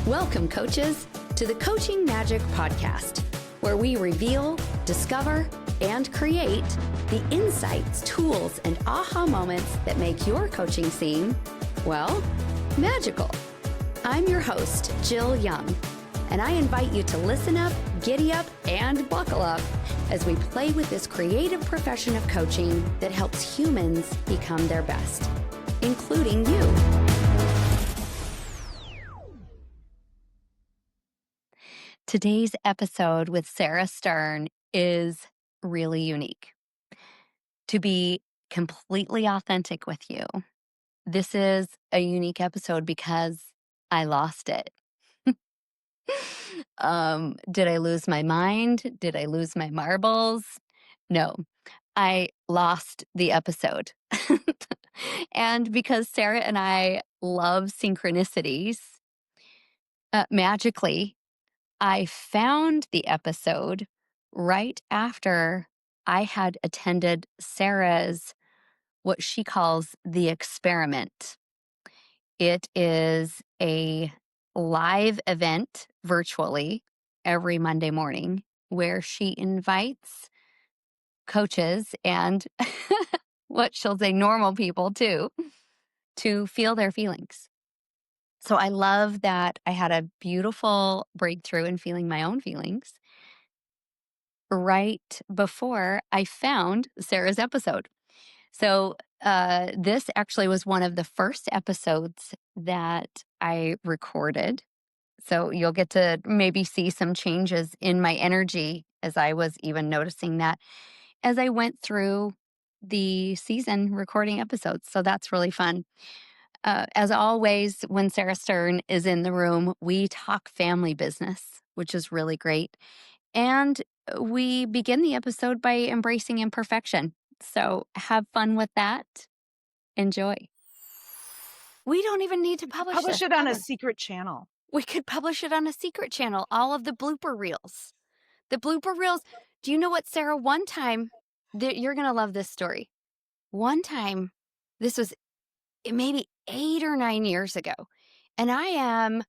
Welcome, coaches, to the Coaching Magic Podcast, where we reveal, discover, and create the insights, tools, and aha moments that make your coaching seem, well, magical. I'm your host, Jill Young, and I invite you to listen up, giddy up, and buckle up as we play with this creative profession of coaching that helps humans become their best, including you. Today's episode with Sara Stern is really unique. To be completely authentic with you, this is a unique episode because I lost it. Did I lose my mind? Did I lose my marbles? No, I lost the episode. And because Sara and I love synchronicities, magically, I found the episode right after I had attended Sara's, what she calls the experiment. It is a live event virtually every Monday morning where she invites coaches and what she'll say normal people too, to feel their feelings. So I love that I had a beautiful breakthrough in feeling my own feelings right before I found Sara's episode. So this actually was one of the first episodes that I recorded. So you'll get to maybe see some changes in my energy as I was even noticing that as I went through the season recording episodes. So that's really fun. As always, when Sara Stern is in the room, we talk family business, which is really great. And we begin the episode by embracing imperfection. So have fun with that. Enjoy. We don't even need to publish it on a secret channel. We could publish it on a secret channel, all of the blooper reels. The blooper reels. Do you know what, Sara? One time, you're going to love this story. One time, this was maybe 8 or 9 years ago, and I'm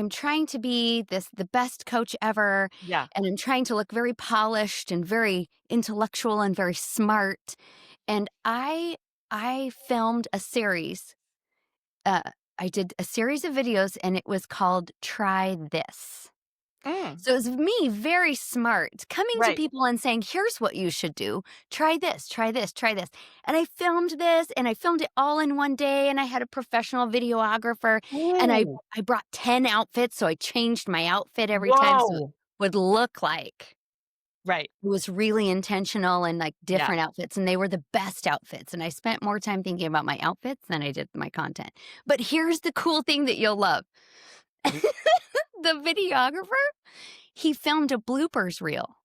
trying to be the best coach ever. Yeah. And I'm trying to look very polished and very intellectual and very smart. And I filmed a series. I did a series of videos, and it was called Try This. So it was me, very smart, coming to people and saying, here's what you should do. Try this, try this, try this. And I filmed this, and I filmed it all in one day, and I had a professional videographer, and I brought 10 outfits, so I changed my outfit every time so it would look like. Right. It was really intentional and like different outfits, and they were the best outfits. And I spent more time thinking about my outfits than I did my content. But here's the cool thing that you'll love. The videographer, he filmed a bloopers reel.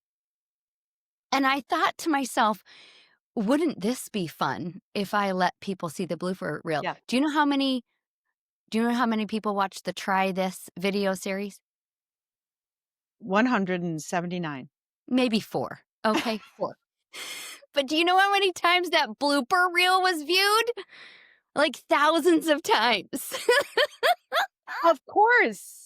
And I thought to myself, wouldn't this be fun if I let people see the blooper reel? Yeah. Do you know how many people watched the Try This video series? 179. Maybe 4. Okay, 4. But do you know how many times that blooper reel was viewed? Like thousands of times. Of course.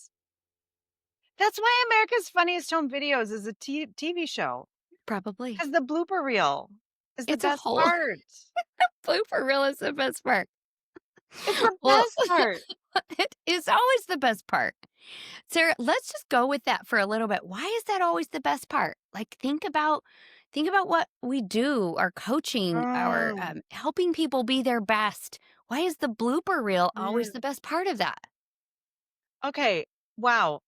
That's why America's Funniest Home Videos is a TV show. Probably. Because the blooper reel is the It's a best whole- part. Blooper reel is the best part. It's the best part. It is always the best part. Sara, let's just go with that for a little bit. Why is that always the best part? Like, think about what we do, our coaching, our helping people be their best. Why is the blooper reel always the best part of that? Okay. Wow.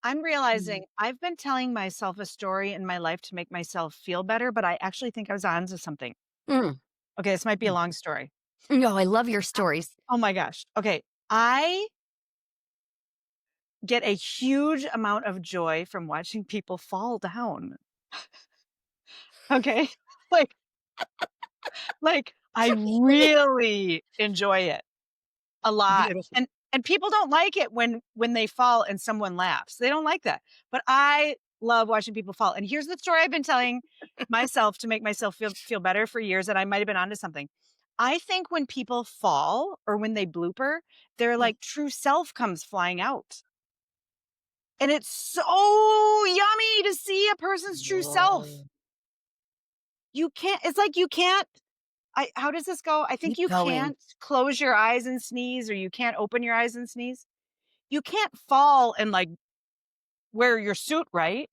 I'm realizing I've been telling myself a story in my life to make myself feel better, but I actually think I was onto something. Okay, this might be a long story. No, I love your stories. Oh my gosh. Okay. I get a huge amount of joy from watching people fall down. Okay. Like I really enjoy it a lot. Beautiful. And people don't like it when they fall and someone laughs. They don't like that. But I love watching people fall. And here's the story I've been telling myself to make myself feel better for years, and I might have been onto something. I think when people fall or when they blooper, their like true self comes flying out. And it's so yummy to see a person's true self. Whoa. You can't it's like you can't how does this go? I think Keep you going can't close your eyes and sneeze, or you can't open your eyes and sneeze. You can't fall and, like, wear your suit right.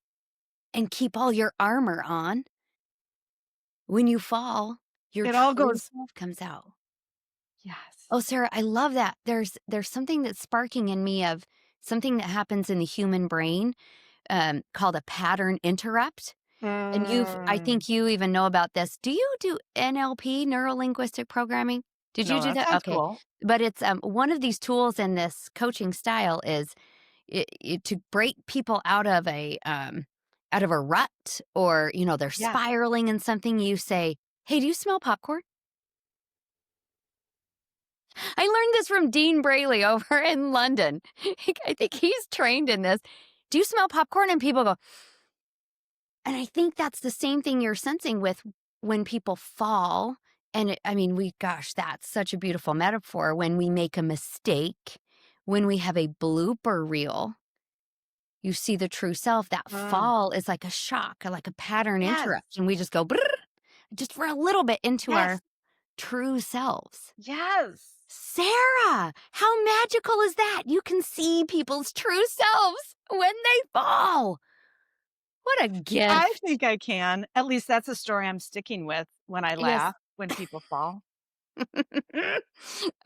and keep all your armor on. When you fall, your It all true goes self comes out. yes. Oh, Sarah, I love that. There's something that's sparking in me of something that happens in the human brain called a pattern interrupt. And I Mm. think you even know about this. Do you do NLP, neuro linguistic programming? Did you No, do that that? sounds Okay. cool. But it's one of these tools in this coaching style is to break people out of a rut, or, they're Yeah. spiraling in something. You say, "Hey, do you smell popcorn?" I learned this from Dean Braley over in London. I think he's trained in this. "Do you smell popcorn?" And people go, and I think that's the same thing you're sensing with when people fall. And I mean, gosh, that's such a beautiful metaphor. When we make a mistake, when we have a blooper reel, you see the true self. That Mm. fall is like a shock, or like a pattern Yes. interrupt. And we just go, "Brrr," just for a little bit into Yes. our true selves. Yes. Sarah, how magical is that? You can see people's true selves when they fall. What a I gift. think I can. At least that's a story I'm sticking with when I Yes. laugh when people fall.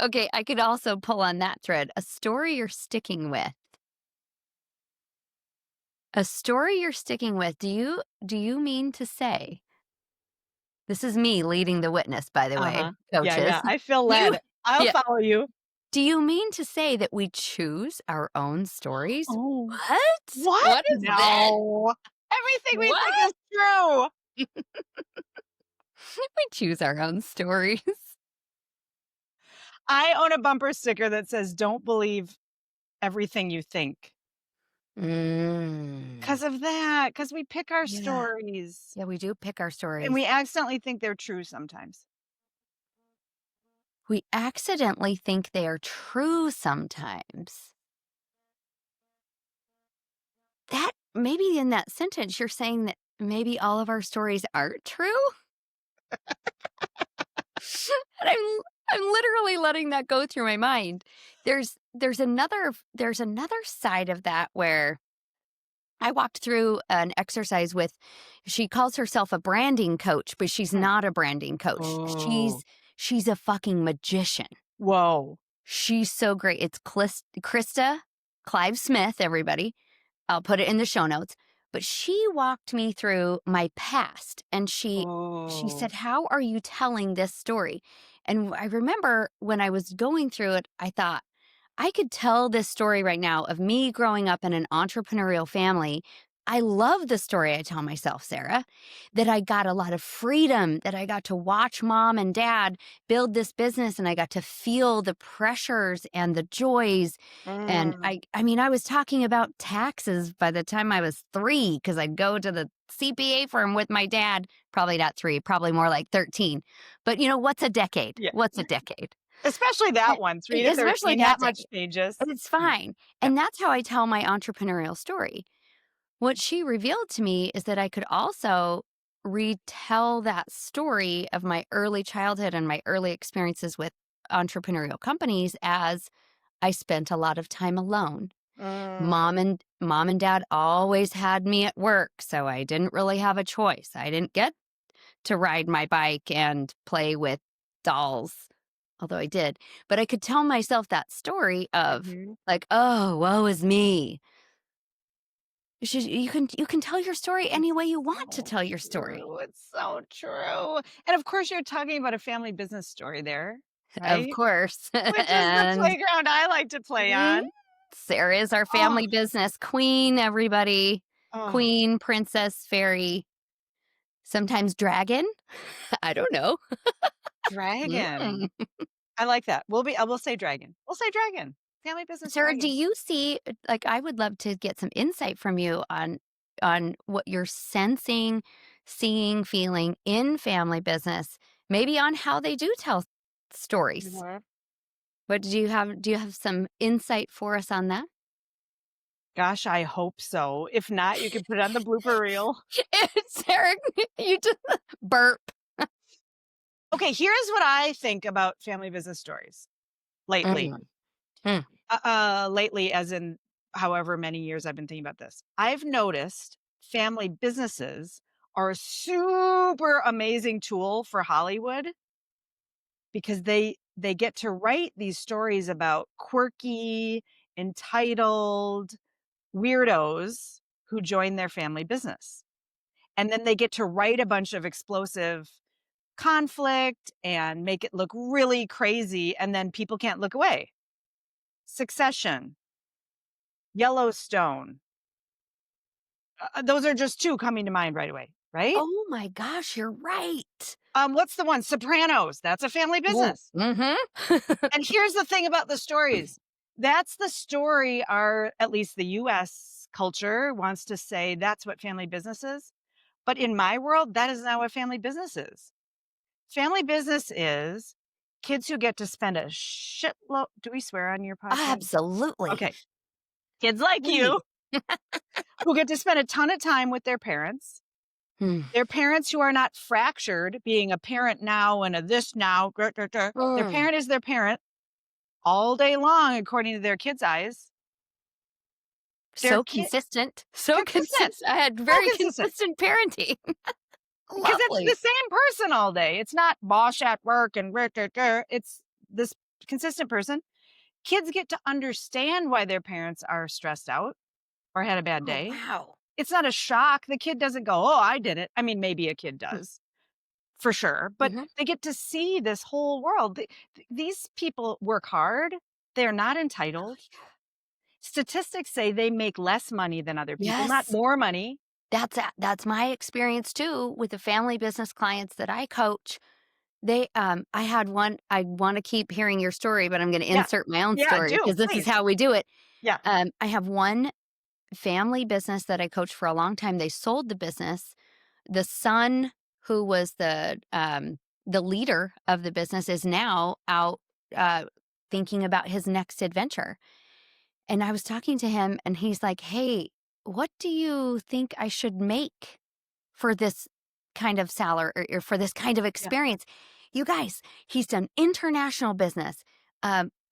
Okay, I could also pull on that thread. A story you're sticking with. A story you're sticking with. Do you mean to say, this is me leading the witness, by the way, Uh-huh. Yeah, coaches. yeah. I feel Do you led. I'll yeah. follow you. Do you mean to say that we choose our own stories? Oh. What? What? What is this? No. Everything we think What? is true. We choose our own stories. I own a bumper sticker that says, "Don't believe everything you think." Mm. 'Cause of that, 'cause we pick our Yeah. stories, Yeah, we do pick our and we stories. accidentally think they're true sometimes. We accidentally think they are true sometimes. That maybe in that sentence, you're saying that maybe all of our stories aren't true? And I'm literally letting that go through my mind. There's another side of that where I walked through an exercise with, she calls herself a branding coach, but she's Hmm. not a branding coach. Oh. She's a fucking magician. Whoa. She's so great. It's Krista Clive Smith, everybody. I'll put it in the show notes. But she walked me through my past, and she Oh. said, "How are you telling this story?" And I remember when I was going through it, I thought, I could tell this story right now of me growing up in an entrepreneurial family. I love the story I tell myself, Sarah, that I got a lot of freedom, that I got to watch mom and dad build this business, and I got to feel the pressures and the joys. And Mm. I mean, I was talking about taxes by the time I was 3, because I'd go to the CPA firm with my dad. Probably not 3, probably more like 13. But what's a decade? Yeah. What's a decade? Especially Eh, that one, 3 to Especially 13, that not much decade. changes. It's fine. Yeah. And that's how I tell my entrepreneurial story. What she revealed to me is that I could also retell that story of my early childhood and my early experiences with entrepreneurial companies as I spent a lot of time alone. Mm. Mom and dad always had me at work, so I didn't really have a choice. I didn't get to ride my bike and play with dolls, although I did. But I could tell myself that story of, Mhm. like, "Oh, woe is me." You can tell your story any way you want to So tell your story. true, it's so true. And of course, you're talking about a family business story there, Of right? course. Which is the And playground I like to play mm, on. Sarah is our Oh, family business queen, everybody. oh, Queen, princess, fairy, sometimes dragon. I don't know. dragon. Mm. I like that. I will say dragon. We'll say dragon. Family business Sarah, do dragon. you see, like, I would love to get some insight from you on what you're sensing, seeing, feeling in family business, maybe on how they do tell stories. Mhm. What do you have some insight for us on that? Gosh, I hope so. If not, you can put it on the blooper reel. Sarah, you just burp. Okay, here's what I think about family business stories lately. Mm, mm. Lately, as in however many years I've been thinking about this. I've noticed family businesses are a super amazing tool for Hollywood because they get to write these stories about quirky, entitled weirdos who join their family business. And then they get to write a bunch of explosive conflict and make it look really crazy, and then people can't look away. Succession, Yellowstone, those are just 2 coming to mind right away, right? Oh my gosh, you're right. What's the one? Sopranos, that's a family Well, business. mhm. And here's the thing about the stories. That's the story our at least the US culture wants to say that's what family business is. But in my world, that is not what family business is. Family business is kids who get to spend a shitload. Do we swear on your podcast? Absolutely. Okay. Kids like Please. you who get to spend a ton of time with their parents. Mm. Their parents who are not fractured, being a parent now and a this now. Grr, grr, grr. Their Mm. parent is their parent all day long, according to their kids' eyes. Their So kid consistent. So consistent, consistent. I had so very consistent, consistent parenting. because it's Lovely. the same person all day. It's not boss at work and grr, grr, grr. It's this consistent person. Kids get to understand why their parents are stressed out or had a bad Oh, day. wow. It's not a shock. The kid doesn't go, "Oh, I did it." I mean, maybe a kid does, for sure, but Mhm. they get to see this whole world. These people work hard. They're not entitled. Statistics say they make less money than other people, not Yes. more money. That's my experience too with the family business clients that I coach. I had one. I wanna keep hearing your story, but I'm gonna Yeah. insert my own Yeah, story do, because this is please. how we do it. Yeah. I have one family business that I coached for a long time. They sold the business. The son who was the leader of the business is now out, uh, thinking about his next adventure. And I was talking to him, and he's like, "Hey, what do you think I should make for this kind of salary or for this kind of Yeah. experience?" You guys, he's done international business,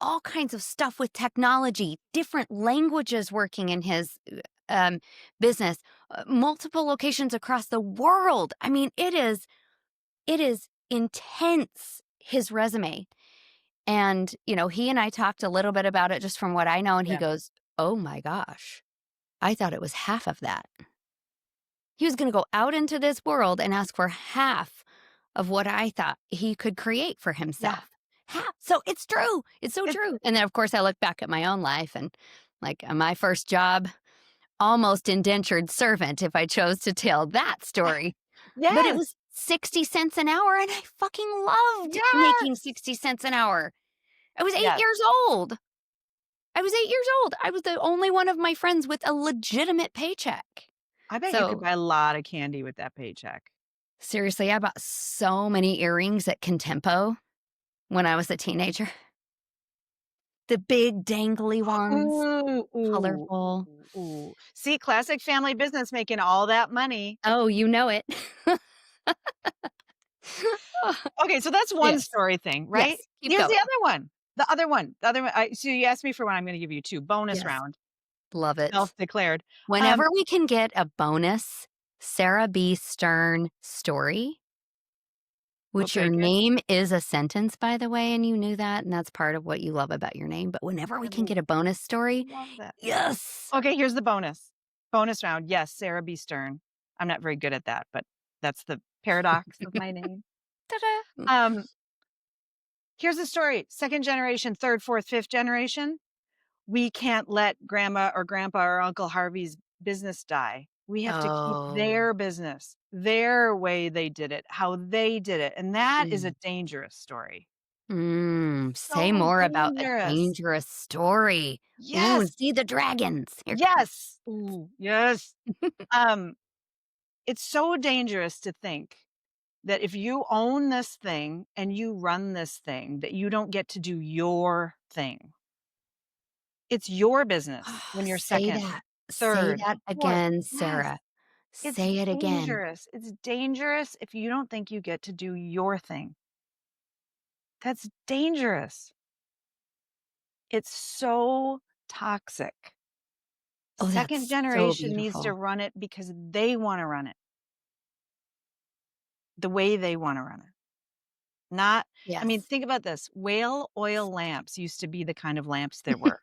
all kinds of stuff with technology, different languages working in his business, multiple locations across the world. I mean, it is intense, his resume. And, he and I talked a little bit about it just from what I know, and he Yeah. goes, "Oh my gosh, I thought it was half of that." He was gonna go out into this world and ask for half of what I thought he could create for Yeah. himself. Half. So it's true. It's so It true. And then, of course, I look back at my own life and, like, my first job, almost indentured servant if I chose to tell that story. But it Yes. was 60 cents an hour, and I fucking loved making Yes. 60 cents an hour. I was 8 Yes. years old. I was 8 years old. I was the only one of my friends with a legitimate paycheck. I bet you could So, buy a lot of candy with that paycheck. seriously, I bought so many earrings at Contempo when I was a teenager. The big dangly ones, Ooh, ooh, colorful. ooh, ooh. See, classic family business making all that money. Oh, you know it. Okay, so that's one Yes. story thing, right? Yes. Keep Here's the going. other one. The other one. The other one. So you asked me for one. I'm going to give you 2. Bonus Yes. round. Love it. Self-declared. Um, Whenever we can get a bonus Sarah B. Stern story, we'll which your take it. name is a sentence, by the way, and you knew that, and that's part of what you love about your name. But whenever I we can l- get a bonus story, love that. yes. Okay, here's the bonus. Bonus round. Yes, Sarah B. Stern. I'm not very good at that, but that's the paradox of my name. Ta-da. Um, Here's the story. Second generation, third, fourth, fifth generation. We can't let grandma or grandpa or Uncle Harvey's business die. We have to keep Oh. their business, their way they did it, how they did it. And that is a Mm. dangerous story. Say So more about a dangerous. dangerous story. Ooh, Yes. and see the dragons. Here comes. Yes. Ooh, yes. Um, it's so dangerous to think that if you own this thing and you run this thing, that you don't get to do your thing. It's your business when you're Say second. that. Say third, that fourth. again, Yes. Sarah. It's Say it again. dangerous. It's dangerous if you don't think you get to do your thing. That's dangerous. It's so toxic. Oh, Second that's so generation needs to beautiful. run it because they wanna run it the way they wanna run it. Not I mean, Yes. think about this. Whale oil lamps used to be the kind of lamps there were.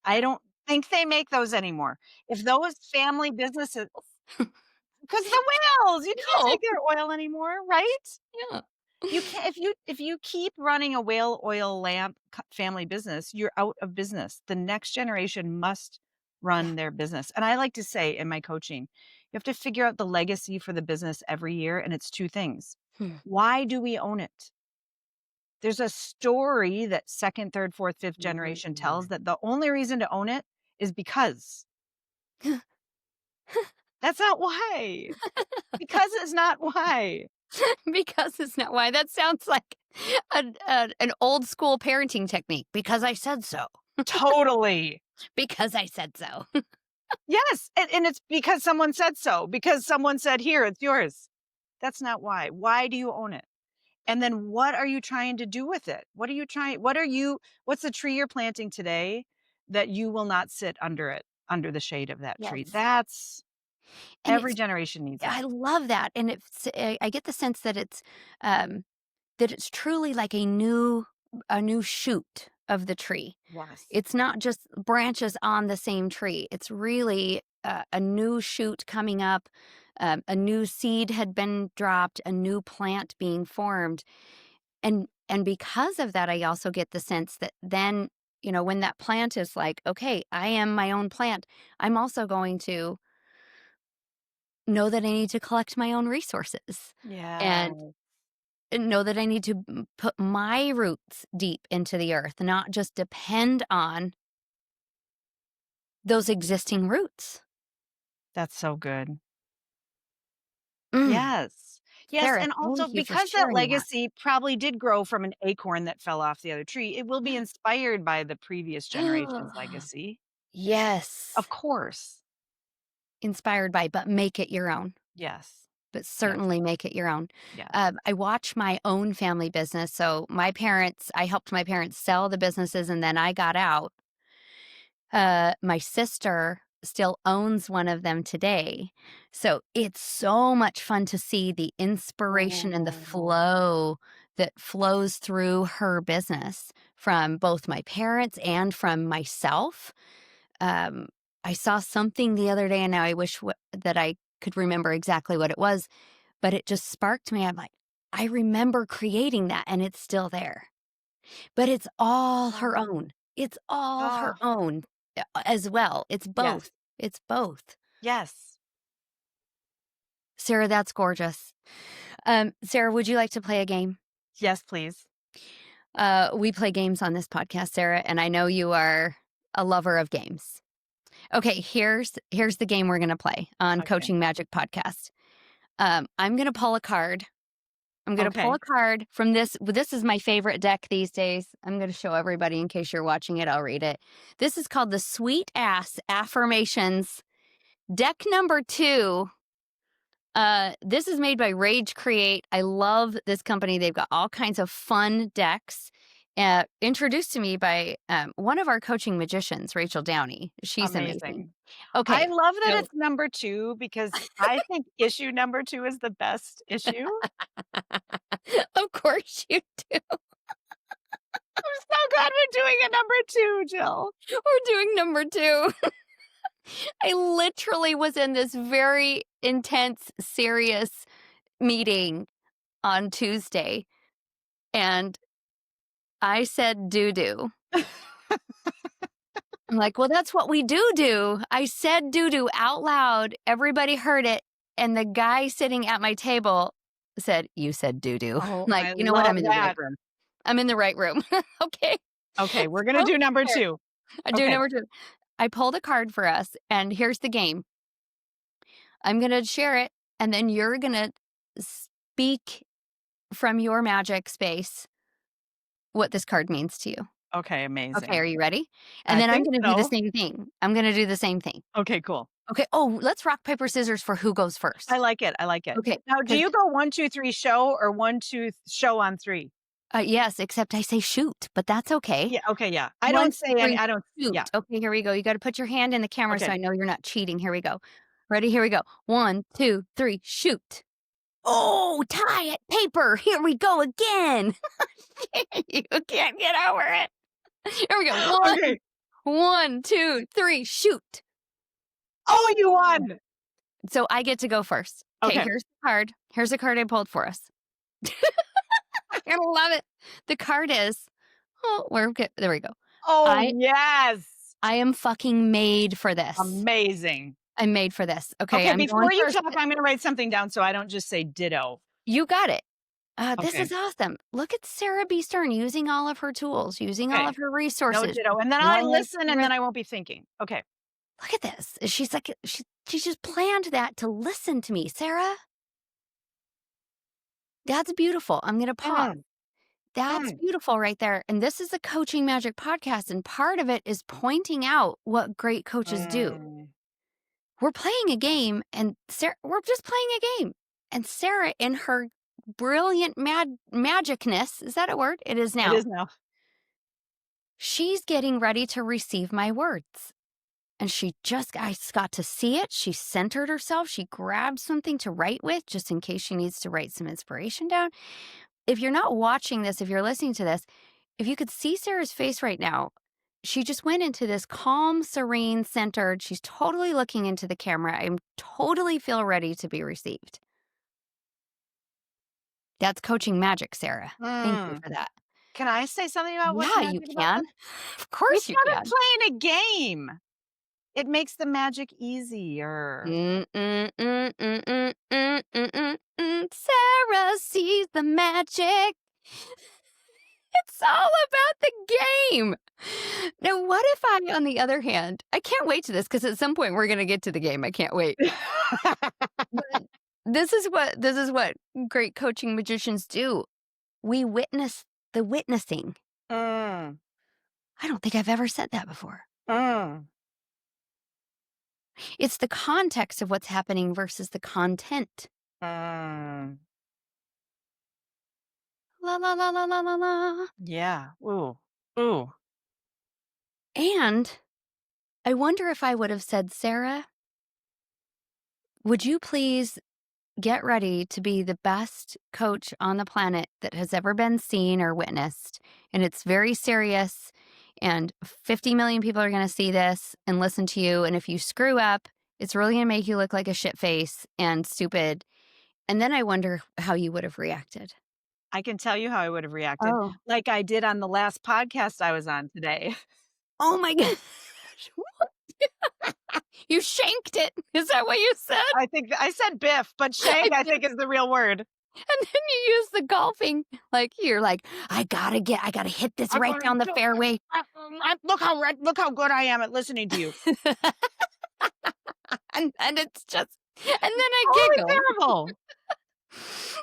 I don't think they make those anymore. If those family businesses, because the whales, you can't No. take their oil anymore, right? Yeah. You can't if you keep running a whale oil lamp family business, you're out of business. The next generation must Yeah. run their business. And I like to say in my coaching, you have to figure out the legacy for the business every year, and it's two things. Hmm. Why do we own it? There's a story that second, third, fourth, fifth generation tells Mm. that the only reason to own it is because. That's not why. Because it's not why. Because it's not why. That sounds like an old school parenting technique. Because I said so. Totally. Because I said so. Yes, and it's because someone said so, because someone said, "Here, it's yours." That's not why. Why do you own it? And then what are you trying to do with it? What's the tree you're planting today that you will not sit under it, under the shade of that tree? Yes. That's And every it's generation needs I that. love that. And I get the sense um that it's truly like a new shoot of the tree. Yes. It's not just branches on the same tree. It's really a new shoot coming up. A new seed had been dropped, a new plant being formed. And because of that, I also get the sense that then, when that plant is like, okay, I am my own plant, I'm also going to know that I need to collect my own resources Yeah. and know that I need to put my roots deep into the earth, not just depend on those existing roots. That's so good. Mm. Yes. Yes, Sarah, and also thank you for because that sharing that. legacy probably did grow from an acorn that fell off the other tree, it will be inspired by the previous generation's legacy. Yes. Of course. Inspired by, but make it your own. Yes. But Yes. certainly make it your own. Yes. I watch my own family business. So I helped my parents sell the businesses and then I got out. My sister still owns one of them today. So it's so much fun to see the inspiration and the Oh. flow that flows through her business from both my parents and from myself. Um, I saw something the other day and now I wish that I could remember exactly what it was, but it just sparked me. I'm like, I remember creating that and it's still there. But it's all her Oh. own. It's all her Oh. own, as well. It's Yes. both. It's both. Yes. Sarah, that's gorgeous. Sarah, would you like to play a game? Yes, please. We play games on this podcast, Sarah, and I know you are a lover of games. Okay, here's the game we're gonna play on Okay. Coaching Magic Podcast. I'm gonna pull a card. I'm gonna pull Okay. a card from this. This is my favorite deck these days. I'm gonna show everybody in case you're watching it. I'll read it. This is called the Sweet Ass Affirmations deck number 2. This is made by Rage Create. I love this company. They've got all kinds of fun decks. Introduced to me by one of our coaching magicians, Rachel Downey. She's amazing. Amazing. I Okay, love that so it's number 2 because I think issue number 2 is the best issue. of course you do. I'm so glad we're doing a number 2, Jill. We're doing number 2. I literally was in this very intense, serious meeting on Tuesday, and I said doo doo. I'm like, well, that's what we do. I said doo doo out loud. Everybody heard it. And the guy sitting at my table said, you said doo doo. Oh, Like, I you know what? I'm love in the right that. room. I'm in the right room. Okay. Okay, we're gonna So do number there. 2. I do Okay. number 2. I pulled a card for us, and here's the game. I'm going to share it, and then you're going to speak from your magic space what this card means to you. Okay, Okay, amazing. are you ready? And I then I'm think gonna do the so. same thing. I'm gonna do the same thing. Okay, cool. Okay. Oh, let's rock, paper, scissors for who goes I first. like it, I like it. Okay, Now, do 'cause you go 1, 2, 3 show or 1, 2 show on 3? yes, except I say shoot, but that's okay. Yeah, okay, yeah. I 1, don't 2, say any 3, I don't shoot. yeah, Okay, here we go. You gotta put your hand in the camera so okay. I know you're not cheating. Here we go. Ready? Here we go. 1, 2, 3, shoot. Oh, tie it, paper. Here we go again. You can't get over it. Here we go. Okay. 1, 2, 3, shoot. Oh, you Oh! won! So I get to go first. Okay, Okay. here's the card. Here's the card I pulled for us. I love it. The card is oh, we're good. There we go. Oh, I yes! I am fucking made for this. Amazing. I'm made for this. Okay, Okay, I'm going before you first. talk, I'm gonna write something down so I don't just say ditto. You got it. This Okay, is awesome. Look at Sarah B. Stern using all of her tools, using all okay. of her No resources. ditto, She's and then I going with listen, the and rhythm. then I won't be thinking. Okay. Look at this. She's like she just planned that to listen to me, Sarah. That's beautiful. I'm gonna pause. Mm, That's mm, beautiful right there. And this is a Coaching Magic podcast, and part of it is pointing out what great coaches do. mm. We're playing a game, and we're just playing a game. And Sarah, in her brilliant magicness, is that a word? It is It now. is now. She's getting ready to receive my words. And I got to see it. She centered herself. She grabbed something to write with just in case she needs to write some inspiration down. If you're not watching this, if you're listening to this, if you could see Sarah's face right now, she just went into this calm, serene, centered. She's totally looking into the camera. I'm totally feel ready to be received. That's coaching magic, Sarah. Thank you Mm. for that. Can I say something about what's Yeah, you magic about can. this? Of We course you started can. playing a game. It makes the magic easier. Mm, mm, mm, mm, mm, mm, mm, mm, mm. Sarah sees the magic. It's all about the game. Now, what if on the other hand, I can't wait to this because at some point we're going to get to the game. I can't wait. But this is what great coaching magicians do. We witness the witnessing. Mm, I don't think I've ever said that before. mm, It's the context of what's happening versus the content. mm. La la la la la la la. Yeah. Ooh. Ooh. And I wonder if I would have said, Sarah, would you please get ready to be the best coach on the planet that has ever been seen or witnessed? And it's very serious. And 50 million people are going to see this and listen to you. And if you screw up, it's really going to make you look like a shit face and stupid. And then I wonder how you would have reacted. I can tell you how I would have reacted, Oh. like I did on the last podcast I was on today. Oh my gosh. You shanked it. Is that what you said? I think I said biff, but I shank, I think, is the real word. And then you use the golfing, like, you're like, I gotta hit this I'm right gonna down the do fairway. look how good I am at listening to you. And it's just and then I Totally giggle. terrible.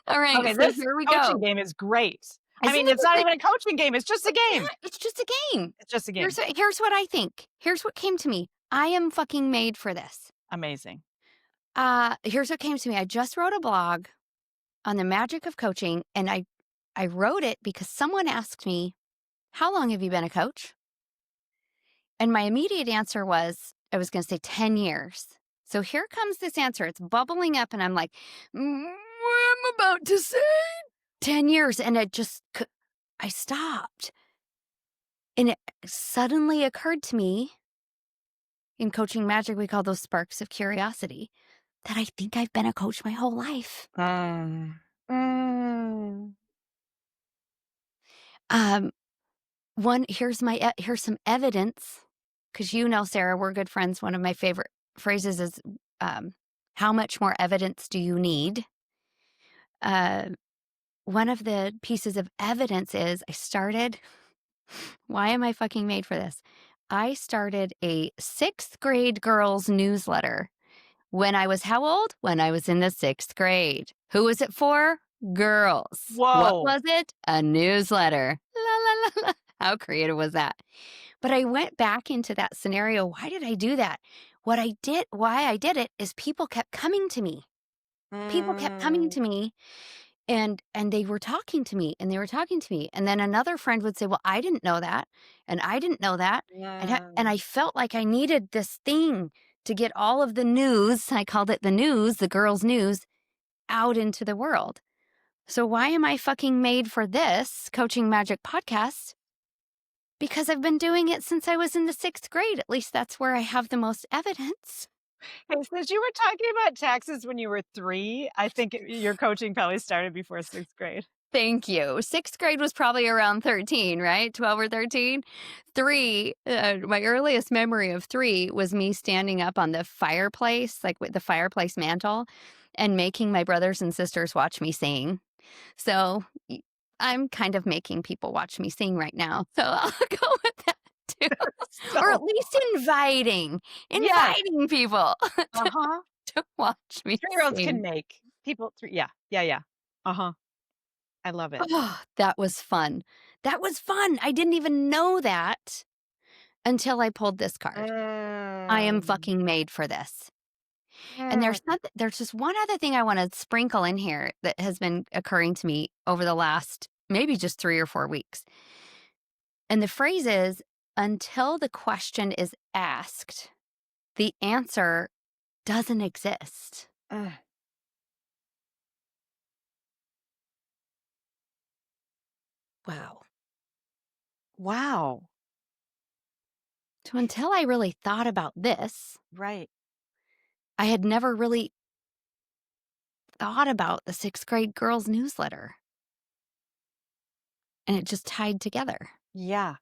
All right, Okay, so this here we coaching go. game is great. I Isn't mean, it it's not great? even a coaching game, it's just a Yeah, game. it's just a game. It's just a game. Here's what I think. Here's what came to me. I am fucking made for this. Amazing. Here's what came to me. I just wrote a blog on the magic of coaching, and I wrote it because someone asked me, "How long have you been a coach?" And my immediate answer was, I was going to say 10 years. So here comes this answer. It's bubbling up, and I'm like, I'm about to say 10 years. And I stopped. And it suddenly occurred to me, in coaching magic, we call those sparks of curiosity, that I think I've been a coach my whole life. Mm. Mm. Um, here's some evidence, because Sarah, we're good friends. One of my favorite phrases is, how much more evidence do you need? One of the pieces of evidence is why am I fucking made for this? I started a 6th grade girls newsletter when I was how old? When I was in the 6th grade. Who was it for? Girls. What Whoa. was it? A newsletter. La la la la. How creative was that? But I went back into that scenario. Why did I do that? Why I did it is people kept coming to me. People kept coming Mm, to me and they were talking to me and they were talking to me. And then another friend would say, "Well, I didn't know that." And I didn't know that. And mm. I felt like I needed this thing to get all of the news. I called it the news, the girls' news, out into the world. So why am I fucking made for this Coaching Magic podcast? Because I've been doing it since I was in the 6th grade. At least that's where I have the most evidence. Hey, since you were talking about taxes when you were 3, I think your coaching probably started before 6th grade. Thank you. 6th grade was probably around 13, right? 12 or 13? 3, my earliest memory of 3 was me standing up on the fireplace, like with the fireplace mantle, and making my brothers and sisters watch me sing. So I'm kind of making people watch me sing right now. So I'll go with that too. Or at So least yes. inviting people Uh-huh. to watch me 3-year-olds can sing. make. People 3 yeah. Yeah, yeah. Uh-huh. I love it. Oh, that was fun. That was fun. I didn't even know that until I pulled this card. I am Mm. fucking made for this. And Mm. there's just one other thing I want to sprinkle in here that has been occurring to me over the last maybe just 3 or 4 weeks. And the phrase is, until the question is asked, the answer doesn't exist. Ugh. Wow. Wow. So until I really thought about this, Right. I had never really thought about the 6th grade girls newsletter, and it just tied together. Yeah.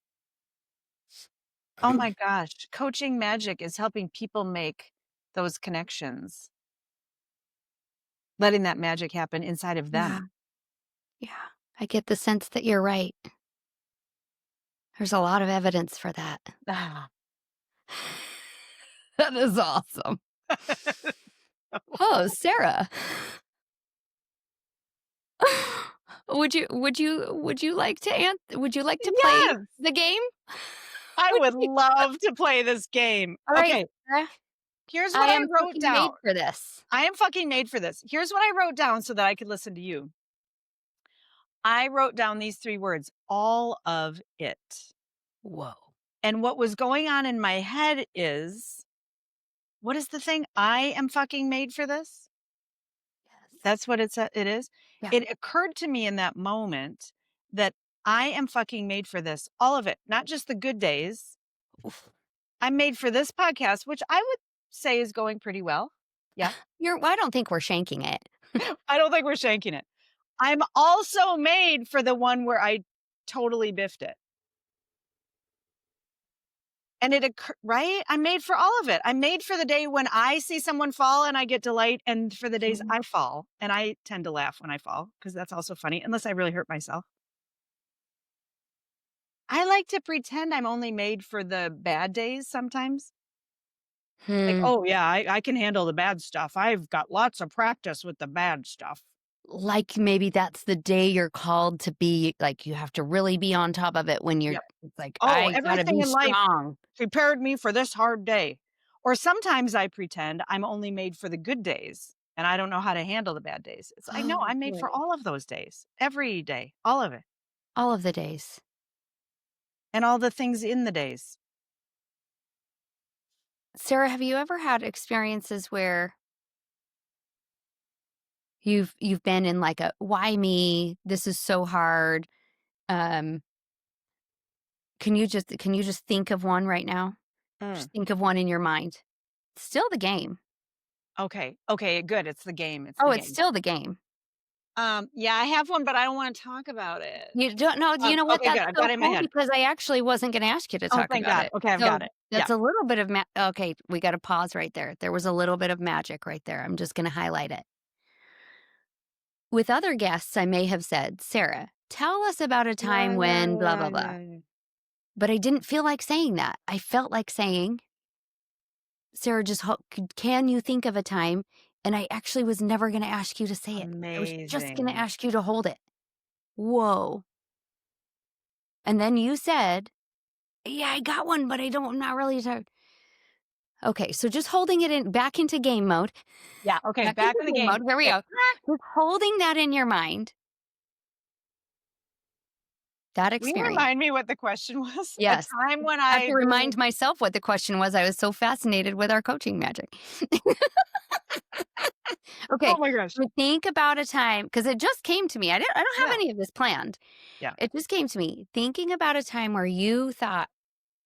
Oh my gosh. Coaching magic is helping people make those connections, letting that magic happen inside of Yeah. them. Yeah. I get the sense that you're right. There's a lot of evidence for that. Ah. That is awesome. Oh, Sarah. Would you like to play Yes, the game? I Would would you love to play this game. All right, Okay, Sarah. here's I what I am wrote fucking made down. for this. I am fucking made for this. Here's what I wrote down so that I could listen to you. I wrote down these 3 words, all of it. Whoa. And what was going on in my head is, what is the thing? I am fucking made for this. Yes. That's what it is. Yeah. It occurred to me in that moment that I am fucking made for this. All of it, not just the good days. Oof. I'm made for this podcast, which I would say is going pretty well. Yeah. I don't think we're shanking it. I don't think we're shanking it. I'm also made for the one where I totally biffed it. And right? I'm made for all of it. I'm made for the day when I see someone fall and I get delight, and for the days Mhm. I fall. And I tend to laugh when I fall because that's also funny, unless I really hurt myself. I like to pretend I'm only made for the bad days sometimes. Like, Hmm. oh, yeah, I can handle the bad stuff. I've got lots of practice with the bad stuff. Like, maybe that's the day you're called to be like, you have to really be on top of it when you're Yep. it's like, Oh, "I gotta everything be in life strong." prepared me for this hard day. Or sometimes I pretend I'm only made for the good days and I don't know how to handle the bad days. It's I know Oh, I'm made for boy. all of those days, every day, all of it, All of the days. and all the things in the days. Sarah, have you ever had experiences where you've been in like a, "Why me? This is so hard." Um, can you just think of one right now? Mm. Just think of one in your mind. Still the game. Okay. Okay, good. It's the game. It's Oh, the it's game. still the game. Yeah, I have one, but I don't want to talk about it. You don't know, you know what? Okay, good. That's I've so got it in my cool head. because I actually wasn't gonna ask you to Oh, talk thank about God. it. Okay, I've So, got it. Yeah. that's a little bit of okay, we gotta pause right there. There was a little bit of magic right there. I'm just gonna highlight it. With other guests, I may have said, "Sarah, tell us about a time Yeah, yeah, when blah, yeah, blah, blah." yeah, yeah. But I didn't feel like saying that. I felt like saying, "Sarah, can you think of a time?" And I actually was never gonna ask you to say it. I was just gonna Amazing. ask you to hold it. Whoa. And then you said, "Yeah, I got one, but I'm not really sure." Okay, so just holding it in back into game mode. Yeah, okay, Back into back in the game game. mode. Here we Okay. go. Just holding that in your mind, that Will you experience. remind me what the question was? A Yes. time when I have I to really remind myself what the question was. I was so fascinated with our coaching magic. Okay, oh my gosh. so think about a time because it just came to me. I don't have Yeah, any of this planned. yeah. It just came to me. Thinking about a time where you thought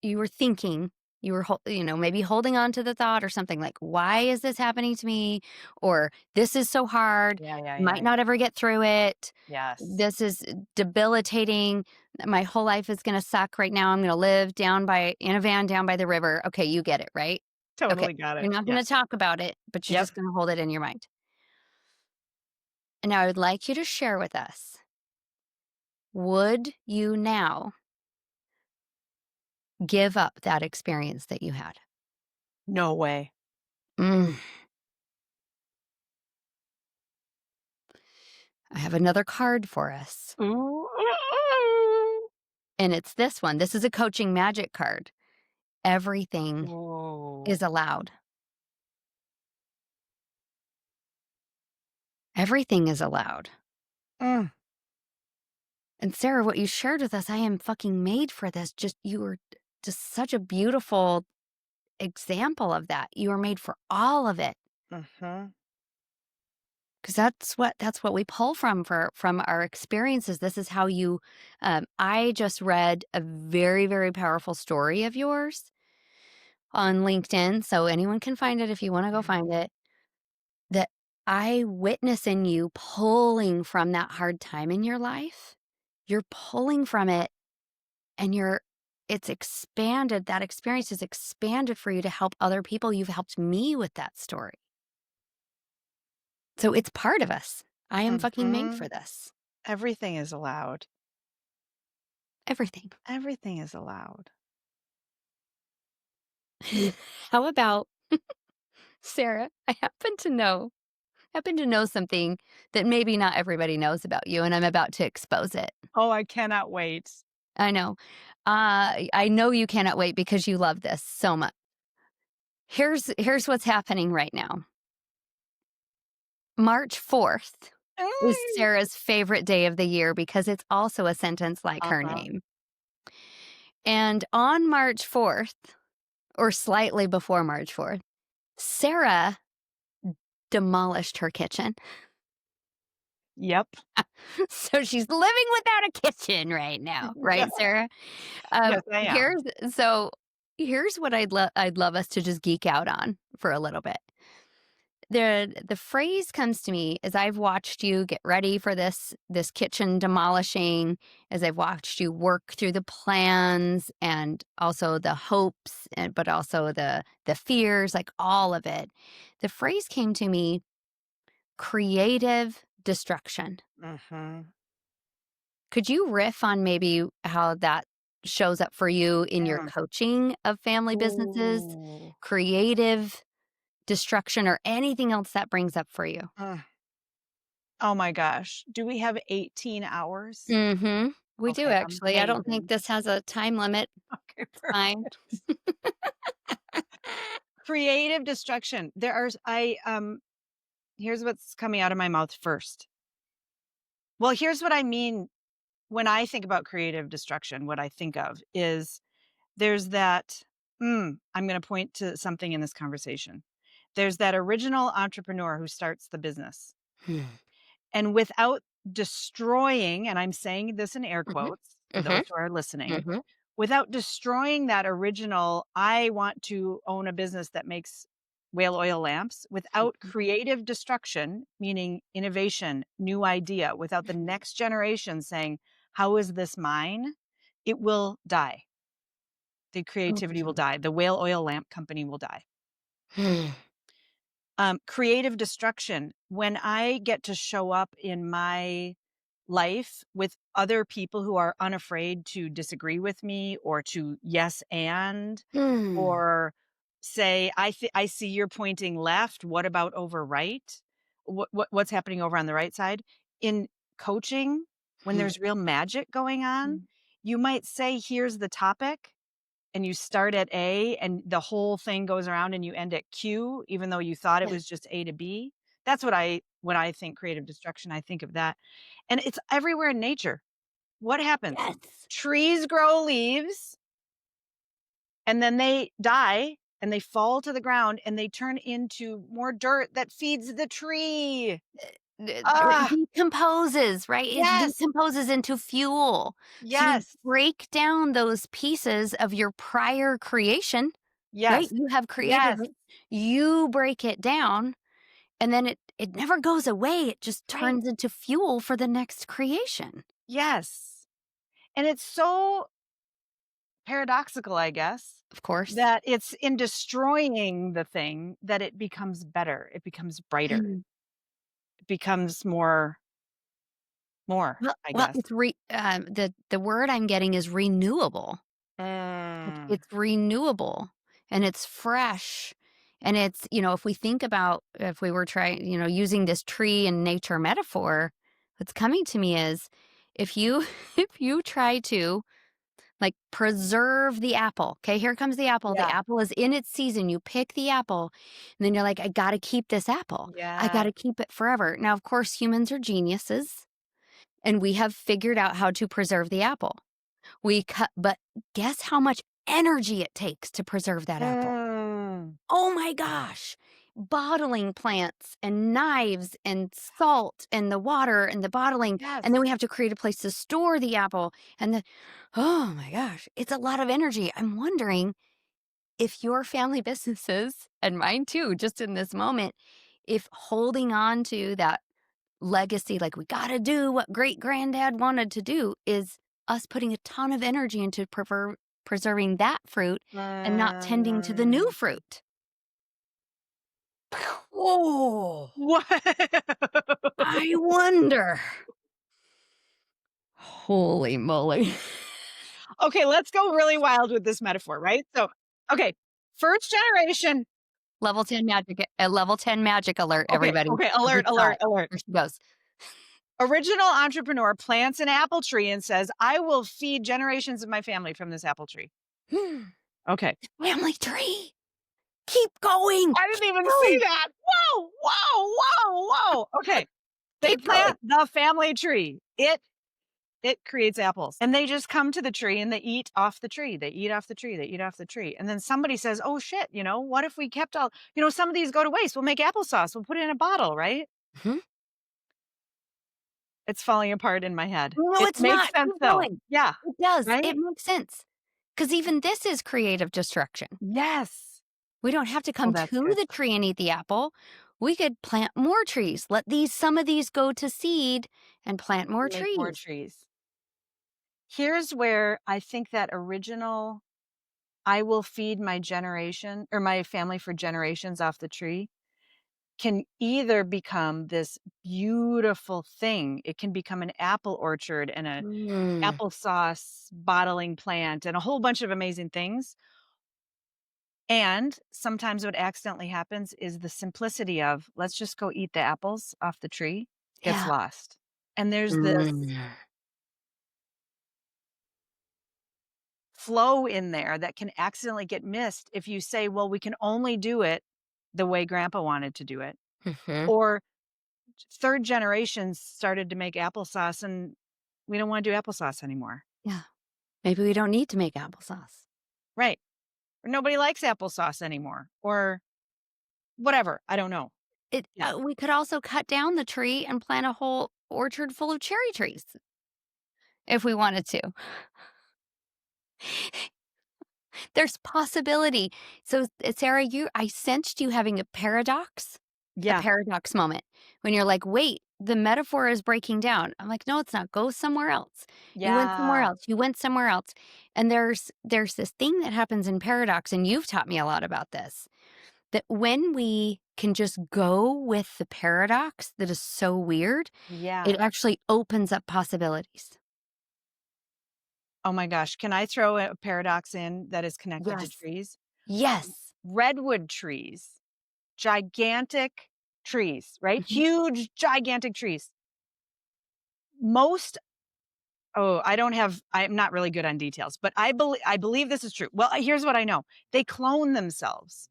you were thinking, maybe holding on to the thought or something like, "Why is this happening to me?" Or, "This is so hard. Yeah, yeah, yeah, Might yeah. not ever get through it. Yes. This is debilitating. My whole life is gonna suck right now. I'm gonna live in a van down by the river." Okay, you get it, right? Okay. Totally got it. You're not Yeah. gonna talk about it, but you're Yep. just gonna hold it in your mind. And I would like you to share with us, would you now give up that experience that you had? No way. Mm. I have another card for us, Ooh. and it's this one. This is a coaching magic card. Everything Whoa. is allowed. Everything is allowed. Mm, And Sarah, what you shared with us, I am fucking made for this. Just you were just such a beautiful example of that. You were made for all of it. mhm. Because that's what we pull from our experiences. This is how you I just read a very, very powerful story of yours on LinkedIn. So anyone can find it if you want to go find it. That I witness in you pulling from that hard time in your life. You're pulling from it and it's expanded. That experience is expanded for you to help other people. You've helped me with that story. So it's part of us. I am fucking made for Mhm. this. Everything is allowed. Everything. Everything is allowed. How about Sarah? I happen to know something that maybe not everybody knows about you, and I'm about to expose it. Oh, I cannot wait. I know. I know you cannot wait because you love this so much. Here's what's happening right now. March 4th is Mm. Sarah's favorite day of the year because it's also a sentence like her Uh-huh. name. And on March 4th, or slightly before March 4th, Sarah demolished her kitchen. Yep. So she's living without a kitchen right now, right, Sarah? Um, Yes, I am. here's so here's what I'd love us to just geek out on for a little bit. The phrase comes to me as I've watched you get ready for this kitchen demolishing, as I've watched you work through the plans and also the hopes, but also the fears, like all of it. The phrase came to me, creative destruction. Mhm. Could you riff on maybe how that shows up for you in your Mm. coaching of family businesses, Ooh. creative destruction, or anything else that brings up for you? Mm. Oh my gosh. Do we have 18 hours? Mhm. We do Okay, actually. I don't think amazing. this has a time limit. Okay, It's fine. perfect. Creative destruction. There are here's what's coming out of my mouth first. Well, here's what I mean when I think about creative destruction, what I think of is there's that I'm gonna point to something in this conversation. There's that original entrepreneur who starts the business. Hmm. And without destroying, and I'm saying this in air Mhm. quotes for those Mhm. who are listening, Mhm. without destroying that original, I want to own a business that makes whale oil lamps, without Mhm. creative destruction, meaning innovation, new idea, without the next generation saying, how is this mine? It will die. The creativity will Mhm. die. The whale oil lamp company will die. Hmm. Creative destruction. When I get to show up in my life with other people who are unafraid to disagree with me or to yes and Hmm. or say I see you're pointing left, what about over right? What's happening over on the right side? In coaching, when Hmm. there's real magic going on, Hmm. you might say, "Here's the topic," and you start at A and the whole thing goes around and you end at Q, even though you thought it Yeah. was just A to B. That's what I think creative destruction, I think of that. And it's everywhere in nature. What happens? Yes. Trees grow leaves and then they die and they fall to the ground and they turn into more dirt that feeds the tree. It Ah, decomposes, right? It yes, decomposes into fuel. So you yes, break down those pieces of your prior creation, right? yes, You have created yes, it. You break it down, and then it never goes away. It just right, turns into fuel for the next creation. yes. And it's so paradoxical, I guess, Of course. that it's in destroying the thing that it becomes better, it becomes brighter, Mm. it becomes more, I Well, guess. it's the word I'm getting is renewable. Mm. It's renewable and it's fresh. And it's, if we think about if we were trying, using this tree and nature metaphor, what's coming to me is if you if you try to like preserve the apple. Okay, here comes the apple. The Yeah, apple is in its season. You pick the apple, and then you're like, I gotta keep this apple. I yeah. gotta keep it forever. Now, of course, humans are geniuses and we have figured out how to preserve the apple. We cut, but guess how much energy it takes to preserve that apple? Mm. Oh my gosh. Bottling plants and knives and salt and the water and the bottling. And then Yes. we have to create a place to store the apple. And then, oh my gosh, it's a lot of energy. I'm wondering if your family businesses and mine too, just in this moment, if holding on to that legacy, like we got to do what great granddad wanted to do, is us putting a ton of energy into preserving that fruit and not tending to the new Mm. fruit. Oh, What? I wonder. Holy moly. Okay, let's go really wild with this metaphor, right? So, okay, first generation. Level 10 magic alert, Okay, everybody. okay, I alert, just saw alert, it. alert. There she goes. Original entrepreneur plants an apple tree and says, "I will feed generations of my family from this apple tree." Okay. Family tree. Keep going. I didn't Keep even see going. that. Whoa, whoa, whoa, whoa. Okay. They Keep going. plant the family tree. It creates apples. And they just come to the tree and they eat off the tree. They eat off the tree. They eat off the tree. And then somebody says, "Oh shit, what if we kept all, some of these go to waste. We'll make applesauce. We'll put it in a bottle," right? Mhm. It's falling apart in my head. No, It it's makes not. sense Keep though. going. Yeah. It does. It Right? makes sense. Because even this is creative destruction. Yes. We don't have to Oh, come that's to good. the tree and eat the apple. We could plant more trees. Let some of these go to seed and plant more Make more trees. trees. Here's where I think that original "I will feed my generation or my family for generations off the tree" can either become this beautiful thing. It can become an apple orchard and a Mm, applesauce bottling plant and a whole bunch of amazing things. And sometimes what accidentally happens is the simplicity of, "Let's just go eat the apples off the tree," gets yeah. lost. And there's this Mm, flow in there that can accidentally get missed if you say, "Well, we can only do it the way grandpa wanted to do it." mhm. Or third generations started to make applesauce and we don't want to do applesauce anymore. Yeah. Maybe we don't need to make applesauce. Right. Or nobody likes applesauce anymore or whatever. I don't know. Yeah. We could also cut down the tree and plant a whole orchard full of cherry trees if we wanted to. There's possibility. So, Sarah, I sensed you having a Yeah. paradox moment when you're like, wait, the metaphor is breaking down. I'm like, no, it's not. Go somewhere else. You went somewhere Yeah. else. You went somewhere else. And there's this thing that happens in paradox, and you've taught me a lot about this. That when we can just go with the paradox that is so weird, Yeah. it actually opens up possibilities. Oh my gosh. Can I throw a paradox in that is connected to Yes. trees? Yes. Redwood trees, gigantic trees, right? Mhm. Huge, gigantic trees. Most Oh, I'm not really good on details, but I believe this is true. Well, here's what I know. They clone themselves.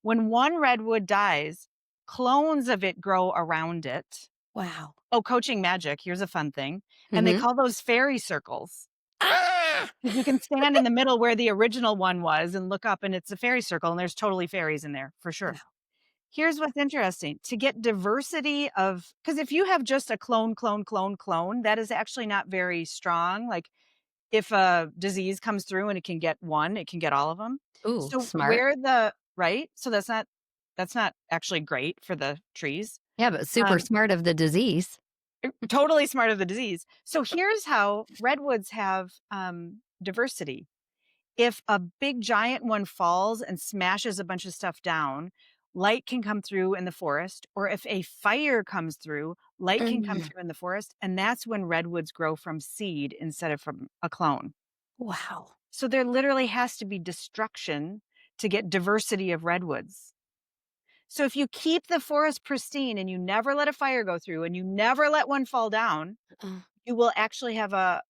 When one redwood dies, clones of it grow around it. Wow. Oh, coaching magic, here's a fun thing, and they Mhm. call those fairy circles. Ah! 'Cause you can stand in the middle where the original one was and look up, and it's a fairy circle, and there's totally fairies in there, for sure. Wow. Here's what's interesting, to get diversity of, because if you have just a clone, clone, clone, clone, that is actually not very strong, like, if a disease comes through and it can get one, it can get all of them. Ooh, So smart. where the right? So that's not actually great for the trees. Yeah, but super Um, smart of the disease. totally smart of the disease. So here's how redwoods have, diversity. If a big giant one falls and smashes a bunch of stuff down, light can come through in the forest, or if a fire comes through, light can come Mm. through in the forest, and that's when redwoods grow from seed instead of from a clone. Wow. So there literally has to be destruction to get diversity of redwoods. So if you keep the forest pristine and you never let a fire go through and you never let one fall down, Uh, you will actually have a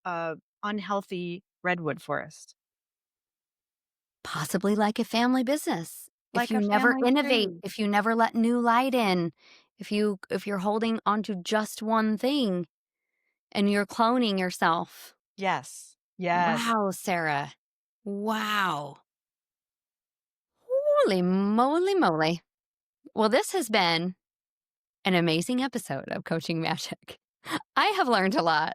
unhealthy redwood forest, Possibly like a family business. If like you a never family innovate, tree. if you never let new light in, if you're holding onto just one thing and you're cloning yourself. Yes. Yes. Wow, Sarah. Wow. Holy moly moly. Well, this has been an amazing episode of Coaching Magic. I have learned a lot.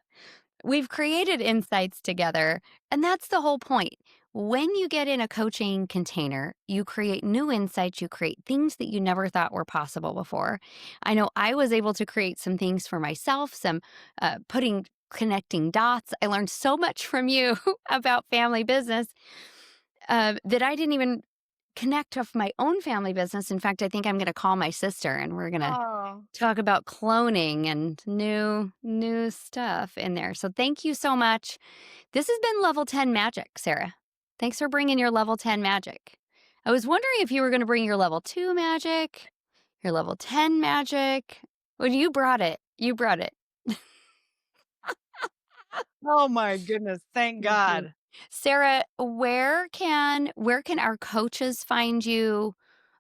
We've created insights together, and that's the whole point. When you get in a coaching container, you create new insights, you create things that you never thought were possible before. I know I was able to create some things for myself, some connecting dots. I learned so much from you about family business that I didn't even connect with my own family business. In fact, I think I'm going to call my sister and we're going to Oh. talk about cloning and new stuff in there. So thank you so much. This has been level 10 magic, Sarah. Thanks for bringing your level 10 magic. I was wondering if you were going to bring your level 2 magic, your level 10 magic. Well, you brought it. You brought it. Oh my goodness, thank Mhm. God. Sarah, where can our coaches find you?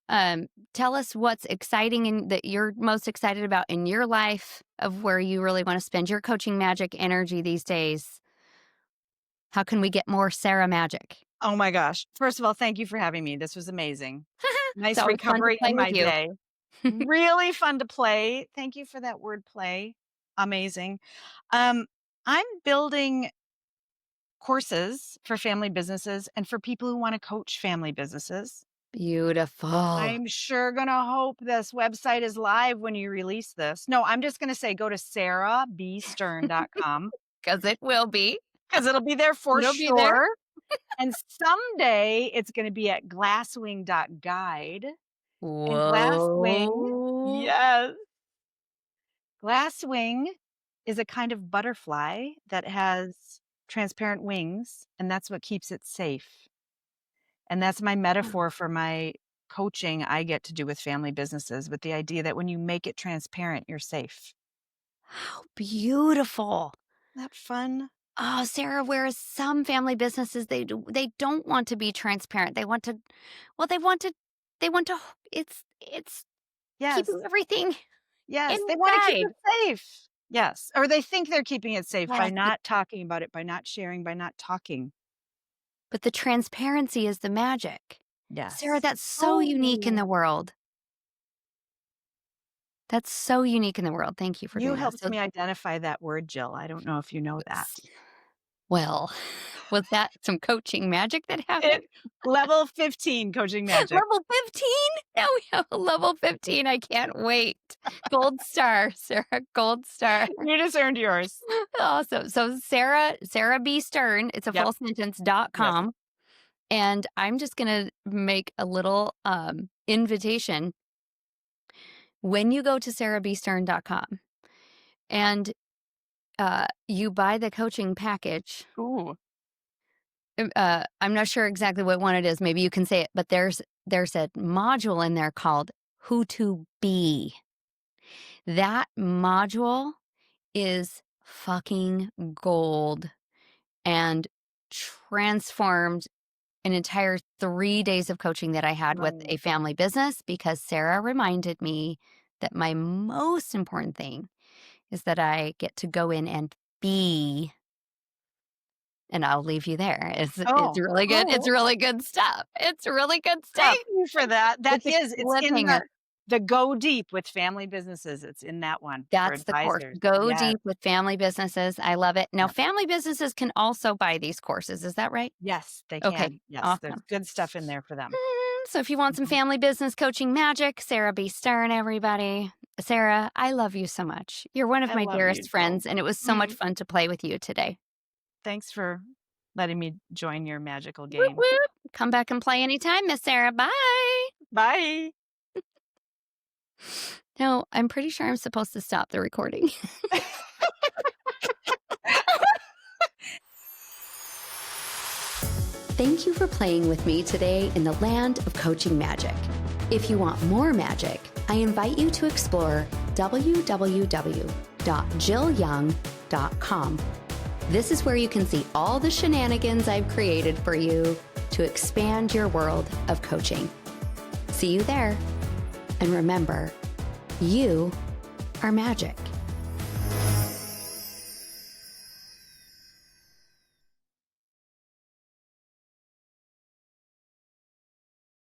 Um, Tell us what's exciting and that you're most excited about in your life of where you really want to spend your coaching magic energy these days. How can we get more Sarah magic? Oh my gosh. First of all, thank you for having me. This was amazing. It's Nice always fun to recovery play in with my you. day. Really fun to play. Thank you for that word play. Amazing. Um, I'm building courses for family businesses and for people who want to coach family businesses. Beautiful. I'm sure gonna hope this website is live when you release this. No, I'm just gonna say go to sarahbstern.com Because it will be. because it'll be there for It'll be there. sure. And someday it's gonna be at glasswing.guide. And Glasswing, Whoa. yes, Glasswing is a kind of butterfly that has transparent wings, and that's what keeps it safe. And that's my metaphor for my coaching I get to do with family businesses, with the idea that when you make it transparent, you're safe. How beautiful. Isn't that fun? Oh, Sarah, whereas some family businesses they don't want to be transparent. They want to well, they want to it's Yes. keeping everything Yes. They want to keep inside. it safe. Yes. Or they think they're keeping it safe by Yes, not talking about it, by not sharing, by not talking. but the transparency is the magic. Sarah, Yes. that's so unique in Oh. the world. That's so unique in the world. Thank you for You doing that. helped me identify that word, Jill. I don't know if you know that. S well, was that some coaching magic that happened? It level 15 coaching magic. Level 15? Now we have a level 15. I can't wait. Gold star, Sarah, gold star. You just earned yours. Awesome. So Sarah B. Stern, it's a Yep. full sentence, Yes. .com. And I'm just gonna make a little invitation. When you go to sarahbstern.com and you buy the coaching package, Ooh. I'm not sure exactly what one it is. Maybe you can say it, but there's a module in there called Who to Be. That module is fucking gold. and transformed an entire 3 days of coaching that I had with Right. a family business because Sarah reminded me that my most important thing is that I get to go in and be, and I'll leave you there. It's Oh, really good. It's cool. really good stuff. It's really good stuff. Thank you for that. It's a It's in cliffhanger. the Go Deep with Family Businesses. It's in that one for That's the course. advisors. Go Yes. deep with family businesses. I love it. Now, Yep. family businesses can also buy these courses. Is that right? Yes, they Okay. can. Yes, there's Awesome. good stuff in there for them. So if you want some Mhm. family business coaching magic, Sarah B. Stern, everybody. Sarah, I love you so much. You're one of I my love you dearest too. friends, and it was so much Mm. fun to play with you today. Thanks for letting me join your magical Whoop, game. whoop. Come back and play anytime, Miss Sarah. Bye. Bye. No, I'm pretty sure I'm supposed to stop the recording. Thank you for playing with me today in the land of coaching magic. If you want more magic, I invite you to explore www.jillyoung.com. This is where you can see all the shenanigans I've created for you to expand your world of coaching. See you there. And remember, you are magic.